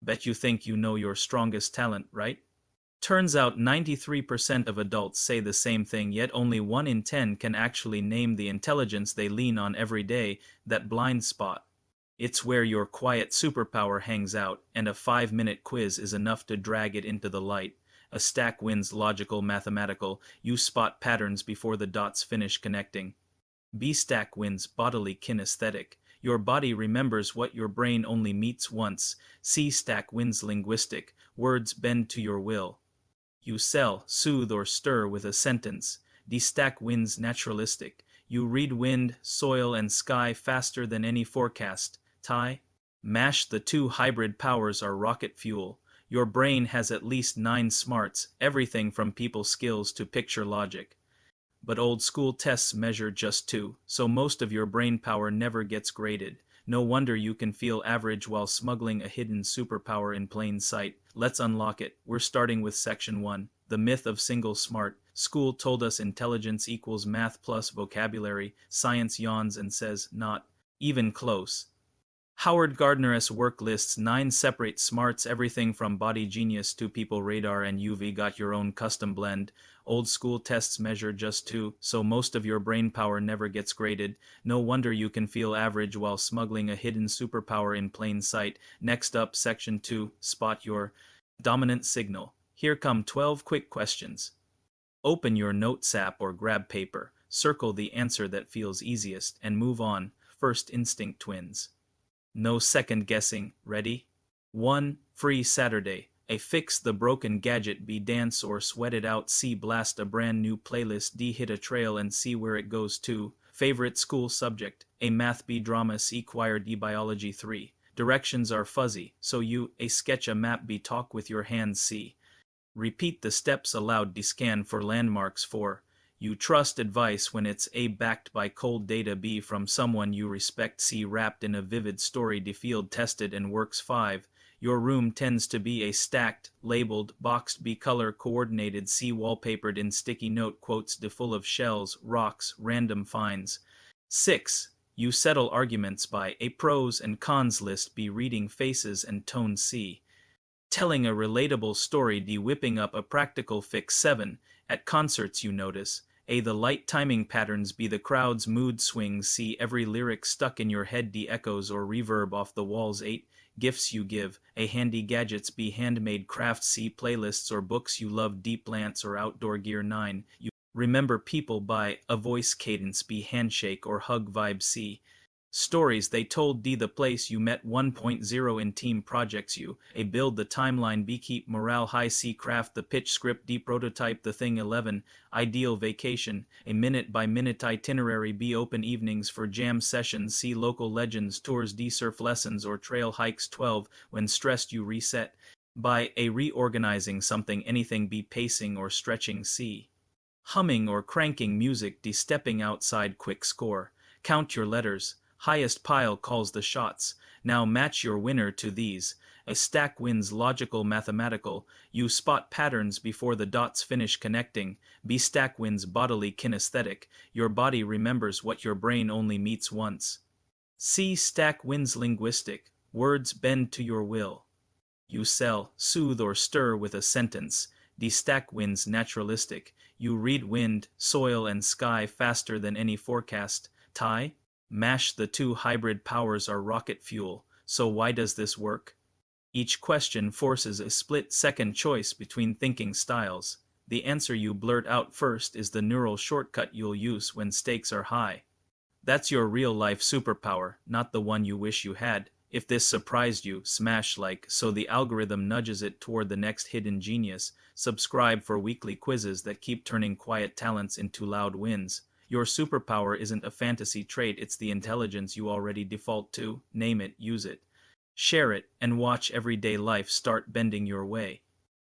Bet you think you know your strongest talent, right? Turns out 93% of adults say the same thing, yet only 1 in 10 can actually name the intelligence they lean on every day, that blind spot. It's where your quiet superpower hangs out, and a 5-minute quiz is enough to drag it into the light. A stack wins logical mathematical, you spot patterns before the dots finish connecting. B stack wins bodily kinesthetic. Your body remembers what your brain only meets once. C stack wins linguistic. Words bend to your will. You sell, soothe, or stir with a sentence. D stack wins naturalistic. You read wind, soil, and sky faster than any forecast. Tie? Mash the two hybrid powers are rocket fuel. Your brain has at least 9 smarts, everything from people skills to picture logic. But old school tests measure just 2, so most of your brain power never gets graded. No wonder you can feel average while smuggling a hidden superpower in plain sight. Let's unlock it. We're starting with section 1, the myth of single smart. School told us intelligence equals math plus vocabulary. Science yawns and says, not even close. Howard Gardner's work lists 9 separate smarts, everything from body genius to people radar, and you've got your own custom blend. Old school tests measure just 2, so most of your brain power never gets graded. No wonder you can feel average while smuggling a hidden superpower in plain sight. Next up, section 2, spot your dominant signal. Here come 12 quick questions. Open your notes app or grab paper, circle the answer that feels easiest, and move on. First instinct twins. No second guessing. Ready? 1. Free Saturday. A fix the broken gadget. B. Dance or sweat it out. C. Blast a brand new playlist. D. Hit a trail and see where it goes. 2. Favorite school subject. A. Math. B. Drama. C. Choir. D. Biology. 3. Directions are fuzzy, so you. A. Sketch a map. B. Talk with your hands. C. Repeat the steps aloud. D. Scan for landmarks. 4. You trust advice when it's A. Backed by cold data. B. From someone you respect. C. Wrapped in a vivid story. D. Field tested and works. 5. Your room tends to be A. Stacked, labeled, boxed. B. Color coordinated. C. Wallpapered in sticky note quotes. D. Full of shells, rocks, random finds. 6. You settle arguments by A. Pros and cons list. B. Reading faces and tone. C. Telling a relatable story. D. Whipping up a practical fix. 7. At concerts you notice A. The light timing patterns. B. The crowd's mood swings. C. Every lyric stuck in your head. D. Echoes or reverb off the walls. 8. Gifts you give A. Handy gadgets. B. Handmade crafts. C. Playlists or books you love. D. Plants or outdoor gear. 9. You remember people by A. Voice cadence. B. Handshake or hug vibe. C. Stories they told. D. The place you met. 1.0 in team projects. You A. Build the timeline. B. Keep morale high. C. Craft the pitch script. D. Prototype the thing. 11. Ideal vacation A. Minute by minute itinerary. B. Open evenings for jam sessions. C. Local legends tours. D. Surf lessons or trail hikes. 12. When stressed you reset by A. Reorganizing something anything. B. Pacing or stretching. C. Humming or cranking music. D. Stepping outside. Quick score. Count your letters. Highest pile calls the shots. Now match your winner to these. A. Stack wins logical mathematical. You spot patterns before the dots finish connecting. B. Stack wins bodily kinesthetic. Your body remembers what your brain only meets once. C. Stack wins linguistic. Words bend to your will. You sell, soothe, or stir with a sentence. D. Stack wins naturalistic. You read wind, soil, and sky faster than any forecast. Tie? Mash the two hybrid powers are rocket fuel, so why does this work? Each question forces a split-second choice between thinking styles. The answer you blurt out first is the neural shortcut you'll use when stakes are high. That's your real-life superpower, not the one you wish you had. If this surprised you, smash like so the algorithm nudges it toward the next hidden genius. Subscribe for weekly quizzes that keep turning quiet talents into loud wins. Your superpower isn't a fantasy trait, it's the intelligence you already default to. Name it, use it. Share it, and watch everyday life start bending your way.